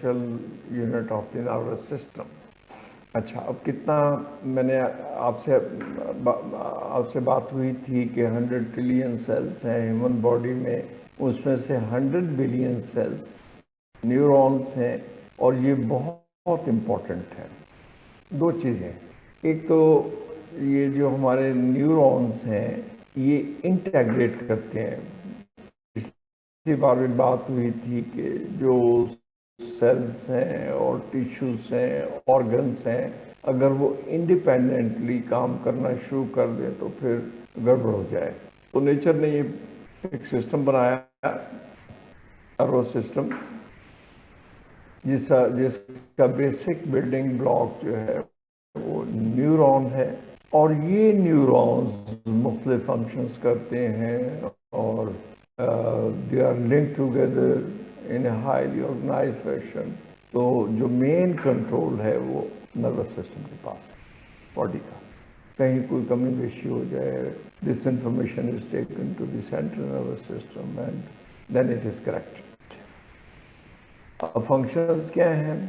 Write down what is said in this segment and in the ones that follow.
essential unit of the nervous system. اچھا اب کتنا میں نے آپ سے بات ہوئی تھی کہ 100 ٹریلین سیلز ہیں ہیومن باڈی میں، اس میں سے 100 بلین سیلز نیورونز ہیں، اور یہ بہت امپورٹنٹ ہے. دو چیزیں، ایک تو یہ جو ہمارے نیورونز ہیں یہ انٹیگریٹ کرتے ہیں. پچھلی بار بھی بات ہوئی تھی کہ جو سیلز ہیں اور ٹیشوز ہیں، آرگنز ہیں، اگر وہ انڈیپینڈنٹلی کام کرنا شروع کر دیں تو پھر گڑبڑ ہو جائے. تو نیچر نے یہ ایک سسٹم بنایا، نروس سسٹم، جس کا بیسک بلڈنگ بلاک جو ہے وہ نیورون ہے، اور یہ نیورونز مختلف فنکشنز کرتے ہیں اور they are linked together in a highly organized fashion. تو جو مین کنٹرول ہے وہ نروس سسٹم کے پاس ہے باڈی کا. کہیں کوئی کمی بیشی ہو جائے، this information is taken to the central nervous system and then it is corrected. اب فنکشنز کیا ہیں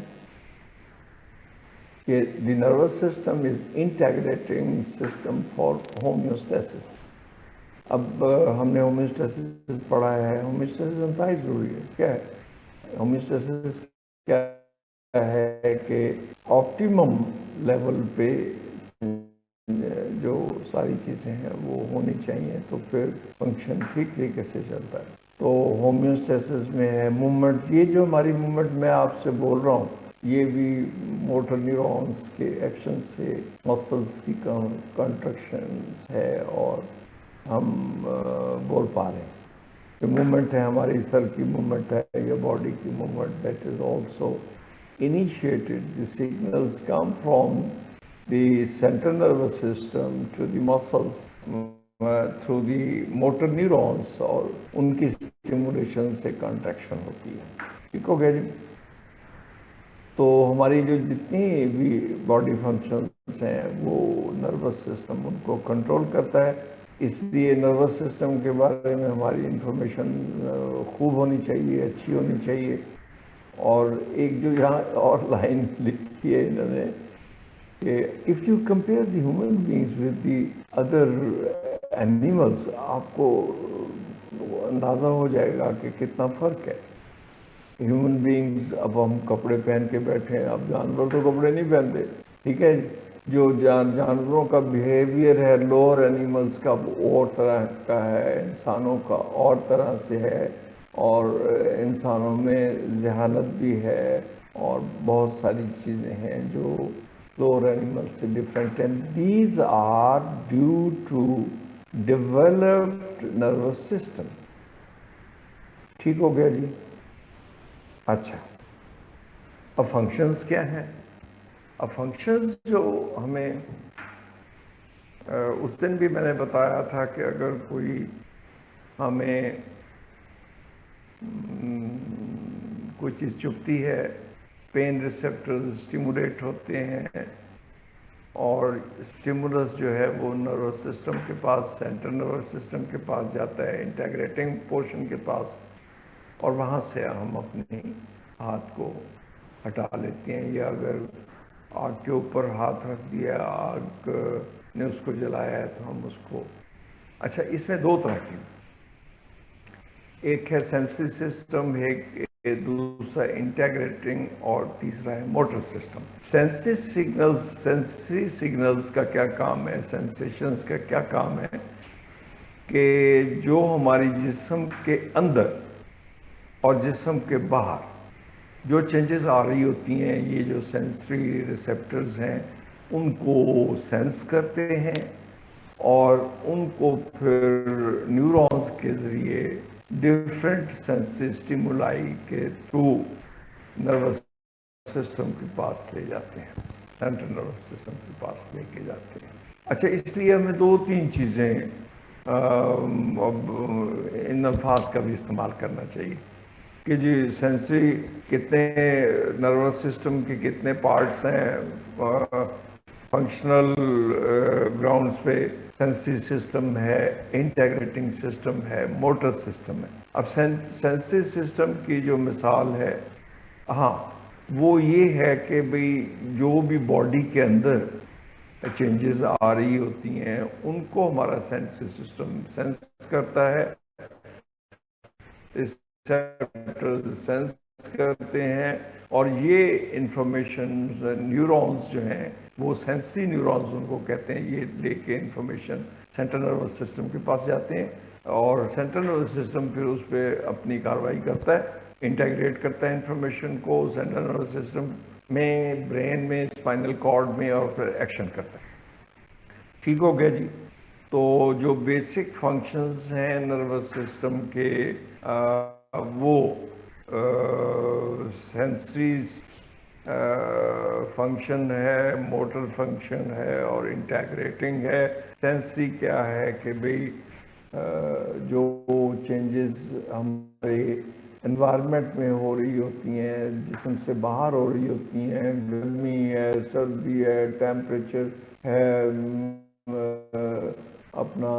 کہ the nervous system is integrating system for homeostasis. اب ہم نے ہومیوسٹیسس پڑھا ہے. ہومیوسٹیسس انتہائی ضروری ہے. کیا ہے ہومیوسٹیسس؟ کیا ہے کہ آپٹیمم لیول پہ جو ساری چیزیں ہیں وہ ہونی چاہیے تو پھر فنکشن ٹھیک طریقے سے چلتا ہے. تو ہومیوسٹیسس میں ہے موومنٹ. یہ جو ہماری موومنٹ میں آپ سے بول رہا ہوں یہ بھی موٹر نیورونز کے ایکشن سے مسلز کی کنٹرکشنز ہے، اور ہم بول پا رہے ہیں کہ موومنٹ ہے ہماری سر کی موومنٹ ہے یا باڈی کی movement. That is also initiated. The signals come from the central nervous system to the muscles through the motor neurons, اور ان کی اسٹیمولیشن سے کنٹریکشن ہوتی ہے. ٹھیک ہو گیا جی؟ تو ہماری جو جتنی بھی باڈی فنکشنز ہیں وہ نروس سسٹم ان کو کنٹرول کرتا ہے. اس لیے نروس سسٹم کے بارے میں ہماری انفارمیشن خوب ہونی چاہیے، اچھی ہونی چاہیے. اور ایک جو یہاں اور لائن لکھی ہے انہوں نے کہ if you compare the human beings with the other animals, آپ کو اندازہ ہو جائے گا کہ کتنا فرق ہے. ہیومن بینگز، اب ہم کپڑے پہن کے بیٹھے ہیں، اب جانور تو کپڑے نہیں پہنتے. ٹھیک ہے، جو جانوروں کا بیہیویئر ہے لوور اینیملز کا وہ اور طرح کا ہے، انسانوں کا اور طرح سے ہے، اور انسانوں میں ذہانت بھی ہے اور بہت ساری چیزیں ہیں جو لوور اینیمل سے ڈفرینٹ ہیں. These are due to developed nervous system. ٹھیک ہو گیا جی؟ اچھا اب فنکشنز کیا ہیں؟ اب فنکشنز جو ہمیں اس دن بھی میں نے بتایا تھا کہ اگر کوئی ہمیں کوئی چیز چبھتی ہے، پین ریسیپٹرز اسٹیمولیٹ ہوتے ہیں، اور اسٹیمولس جو ہے وہ نروس سسٹم کے پاس، سینٹرل نروس سسٹم کے پاس جاتا ہے، انٹیگریٹنگ پورشن کے پاس، اور وہاں سے ہم اپنے ہاتھ کو ہٹا لیتے ہیں. یا اگر آگ کے اوپر ہاتھ رکھ دیا، آگ نے اس کو جلایا ہے تو ہم اس کو. اچھا اس میں دو طرح کی، ایک ہے سینسری سسٹم، ایک دوسرا انٹیگریٹنگ، اور تیسرا ہے موٹر سسٹم. سینسری سگنلز کا کیا کام ہے، سینسیشنز کا کیا کام ہے کہ جو ہماری جسم کے اندر اور جسم کے باہر جو چینجز آ رہی ہوتی ہیں، یہ جو سینسری ریسیپٹرز ہیں ان کو سینس کرتے ہیں، اور ان کو پھر نیورونز کے ذریعے ڈفرینٹ سینسری اسٹیمولائی کے تھرو نروس سسٹم کے پاس لے جاتے ہیں، سینٹرل نروس سسٹم کے پاس لے کے جاتے ہیں. اچھا اس لیے ہمیں دو تین چیزیں ان الفاظ کا بھی استعمال کرنا چاہیے کہ جی سینسری کتنے، نروس سسٹم کے کتنے پارٹس ہیں. فنکشنل گراؤنڈز پہ سینسری سسٹم ہے، انٹیگریٹنگ سسٹم ہے، موٹر سسٹم ہے. اب سینسری سسٹم کی جو مثال ہے، ہاں وہ یہ ہے کہ بھئی جو بھی باڈی کے اندر چینجز آ رہی ہوتی ہیں ان کو ہمارا سینس سسٹم سینس کرتا ہے، سینس کرتے ہیں، اور یہ انفارمیشن نیورونز جو ہیں وہ سینسی نیورونز ان کو کہتے ہیں، یہ لے کے انفارمیشن سینٹرل نروس سسٹم کے پاس جاتے ہیں، اور سینٹرل نروس سسٹم پھر اس پہ اپنی کارروائی کرتا ہے، انٹیگریٹ کرتا ہے انفارمیشن کو سینٹرل نروس سسٹم میں، برین میں، اسپائنل کارڈ میں، اور پھر ایکشن کرتا ہے۔ ٹھیک ہو گیا جی؟ تو جو بیسک فنکشنز ہیں نروس سسٹم کے وہ سینسری فنکشن ہے، موٹر فنکشن ہے، اور انٹیگریٹنگ ہے۔ سینسری کیا ہے کہ بھئی جو چینجز ہمارے انوائرمنٹ میں ہو رہی ہوتی ہیں، جسم سے باہر ہو رہی ہوتی ہیں، گرمی ہے، سردی ہے، ٹیمپریچر ہے، اپنا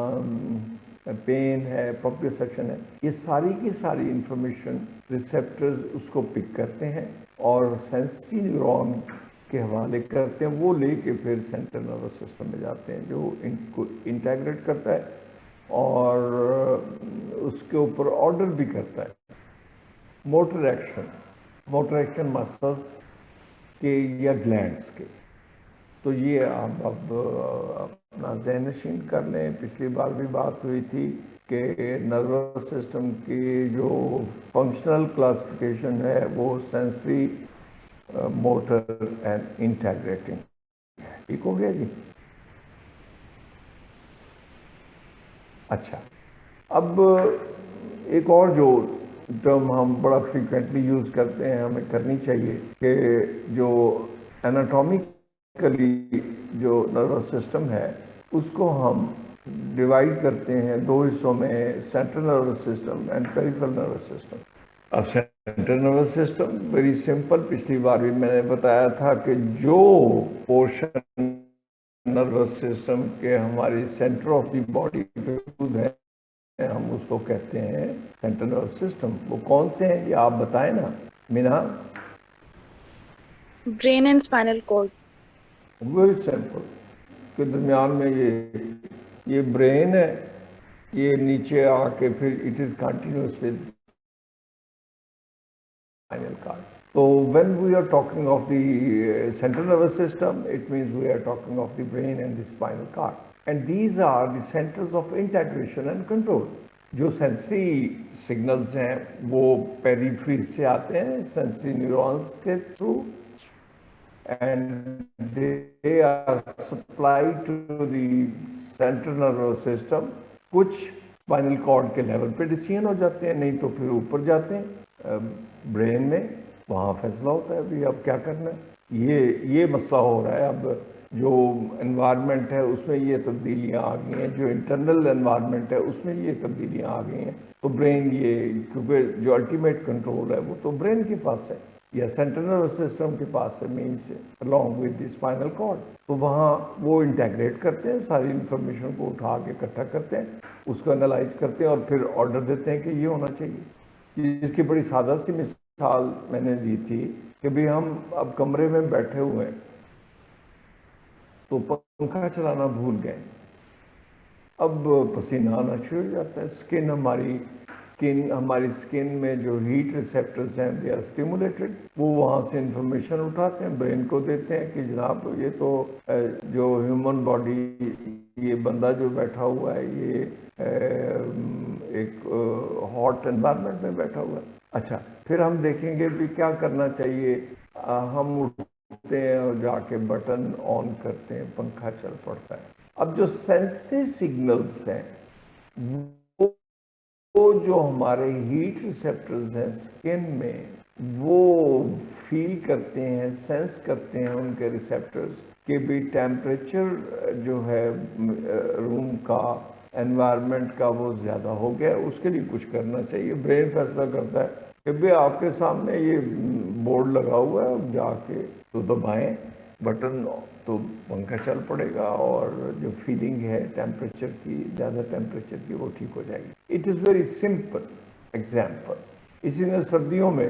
پین ہے، پروپریوسیپشن ہے، یہ ساری کی ساری انفارمیشن ریسیپٹرز اس کو پک کرتے ہیں اور سینسی نیورون کے حوالے کرتے ہیں، وہ لے کے پھر سینٹرل نروس سسٹم میں جاتے ہیں جو ان کو انٹیگریٹ کرتا ہے اور اس کے اوپر آرڈر بھی کرتا ہے۔ موٹر ایکشن مسلس کے یا گلینڈز کے، تو یہ آپ اب اپنا ذہن نشین کر لیں۔ پچھلی بار بھی بات ہوئی تھی کہ نروس سسٹم کی جو فنکشنل کلاسیفیکیشن ہے وہ سینسری، موٹر اینڈ انٹیگریٹنگ۔ ٹھیک ہو گیا جی؟ اچھا، اب ایک اور جو ٹرم ہم بڑا فریکوینٹلی یوز کرتے ہیں، ہمیں کرنی چاہیے، کہ جو اناٹومیکلی جو نروس سسٹم ہے اس کو ہم ڈیوائڈ کرتے ہیں دو حصوں میں، central nervous system and peripheral nervous system. اب central nervous system very simple, پچھلی بار بھی میں نے بتایا تھا کہ جو پورشن نروس سسٹم کے ہماری سینٹر آف دی باڈی پہ موجود ہے ہم اس کو کہتے ہیں سینٹرل نروس سسٹم۔ وہ کون سے ہیں جی آپ بتائیں نا Meena? Brain and spinal cord. Very simple, کے درمیان میں یہ برین ہے، یہ نیچے آ کے پھر it is continuous with spinal cord. So when we are talking of the central nervous system, it means we are talking of the brain and the spinal cord. And these are the centers of integration and control. جو sensory signals ہیں وہ periphery سے آتے ہیں sensory neurons کے through, and they are supplied to the central nervous system. کچھ spinal cord کے level پہ ڈیسیژن ہو جاتے ہیں، نہیں تو پھر اوپر جاتے ہیں برین میں، وہاں فیصلہ ہوتا ہے بھی اب کیا کرنا ہے۔ یہ مسئلہ ہو رہا ہے اب، جو انوائرمنٹ ہے اس میں یہ تبدیلیاں آ گئی ہیں، جو انٹرنل انوائرمنٹ ہے اس میں یہ تبدیلیاں آ گئی ہیں، تو برین یہ کیونکہ جو الٹیمیٹ کنٹرول ہے وہ تو برین کے پاس ہے یا سینٹرل نروس سسٹم کے پاس ہے، مین سے along with the spinal cord، تو وہاں وہ انٹیگریٹ کرتے ہیں، ساری انفارمیشن کو اٹھا کے اکٹھا کرتے ہیں، اس کو انالائز کرتے ہیں اور پھر آرڈر دیتے ہیں کہ یہ ہونا چاہیے۔ اس کی بڑی سادہ سی مثال میں نے دی تھی کہ بھی ہم اب کمرے میں بیٹھے ہوئے ہیں تو پنکھا چلانا بھول گئے، اب پسینہ آنا شروع ہو جاتا ہے، ہماری سکن میں جو ہیٹ ریسیپٹرز ہیں دے آر اسٹیمولیٹڈ، وہ وہاں سے انفارمیشن اٹھاتے ہیں، برین کو دیتے ہیں کہ جناب یہ تو جو ہیومن باڈی، یہ بندہ جو بیٹھا ہوا ہے یہ ایک ہاٹ انوائرمنٹ میں بیٹھا ہوا ہے۔ اچھا، پھر ہم دیکھیں گے بھی کیا کرنا چاہیے، ہم اٹھتے ہیں اور جا کے بٹن آن کرتے ہیں، پنکھا چل پڑتا ہے۔ اب جو سینسی سگنلز ہیں وہ جو ہمارے ہیٹ ریسیپٹرز ہیں سکن میں، وہ فیل کرتے ہیں، سینس کرتے ہیں ان کے ریسیپٹرز کہ بھی ٹیمپریچر جو ہے روم کا، انوائرمنٹ کا، وہ زیادہ ہو گیا، اس کے لیے کچھ کرنا چاہیے۔ برین فیصلہ کرتا ہے کہ بھی آپ کے سامنے یہ بورڈ لگا ہوا ہے، جا کے تو دبائیں بٹن تو پنکھا چل پڑے گا اور جو فیلنگ ہے ٹیمپریچر کی، زیادہ ٹیمپریچر کی، وہ ٹھیک ہو جائے گی۔ It is very simple example. اسی نے سردیوں میں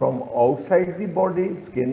from outside the body, skin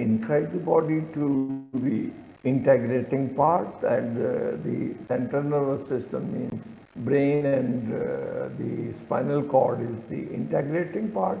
inside the body to the integrating part, and the central nervous system means brain, and the spinal cord is the integrating part.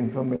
information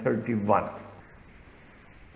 31।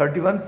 31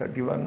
31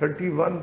31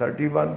31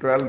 12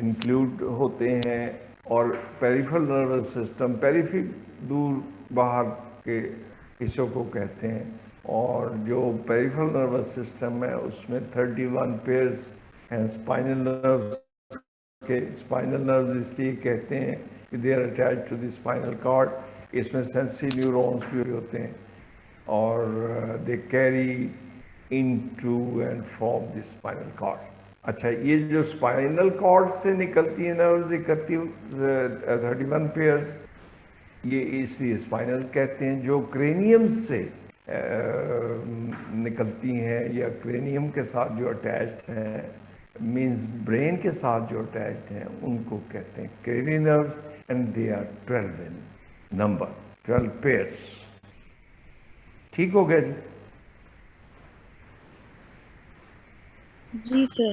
include ہوتے ہیں، اور peripheral nervous system, پیریفی دور باہر کے حصوں کو کہتے ہیں، اور جو پیریفرل نروس سسٹم ہے اس میں 31 پیئرز ہیں اسپائنل نروز کے. اسپائنل نروز اس لیے کہتے ہیں کہ they are attach to the spinal cord. اس میں سینسری نیورونز بھی ہوتے ہیں، اور they carry into and from the spinal cord. اچھا، یہ جو اسپائنل کارڈ سے نکلتی ہیں نروز 31 پیئرز، یہ اس لیے اسپائنل کہتے ہیں. جو کرینیم سے نکلتی ہیں یا کرینیم کے ساتھ جو اٹیچڈ ہیں، مینز برین کے ساتھ جو اٹیچڈ ہیں، ان کو کہتے ہیں cranial nerves. And they are 12 in number, 12 pairs. ٹھیک ہو گیا جی؟ جی سر.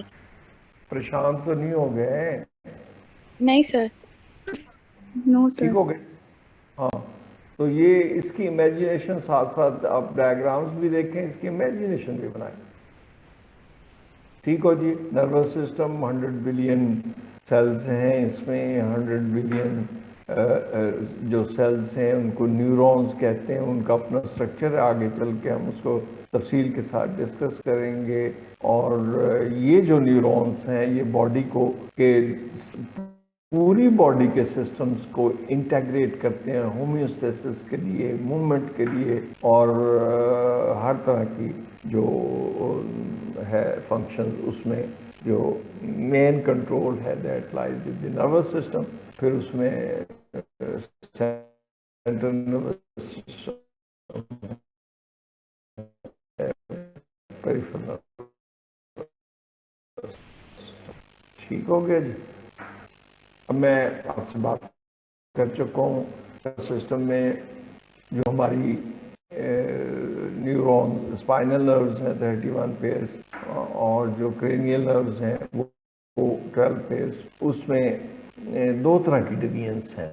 پریشان تو نہیں ہو گئے؟ نہیں سر. نو سر. ٹھیک ہو گئے؟ ہاں. تو یہ اس کی امیجنیشن ساتھ ساتھ آپ ڈائیگرامز بھی دیکھیں، اس کی امیجنیشن بھی بنائیں. ٹھیک ہو جی؟ نروس سسٹم 100 بلین سیلز ہیں، اس میں 100 بلین جو سیلز ہیں ان کو نیورونز کہتے ہیں. ان کا اپنا اسٹرکچر ہے، آگے چل کے ہم اس کو تفصیل کے ساتھ ڈسکس کریں گے. اور یہ جو نیورونز ہیں یہ باڈی کو پوری باڈی کے سسٹمز کو انٹیگریٹ کرتے ہیں ہومیوسٹیسس کے لیے، موومنٹ کے لیے، اور ہر طرح کی جو ہے فنکشن اس میں جو مین کنٹرول ہے that lies with the nervous system. پھر اس میں سینٹرل نروس سسٹم، پیریفرل. ٹھیک ہو گیا جی؟ اب میں آپ سے بات کر چکا ہوں سسٹم میں جو ہماری نیورونز اسپائنل نروز ہیں 31 پیئرس، اور جو کرینیل نروز ہیں وہ 12 پیئرس. اس میں دو طرح کی ڈویژنس ہیں.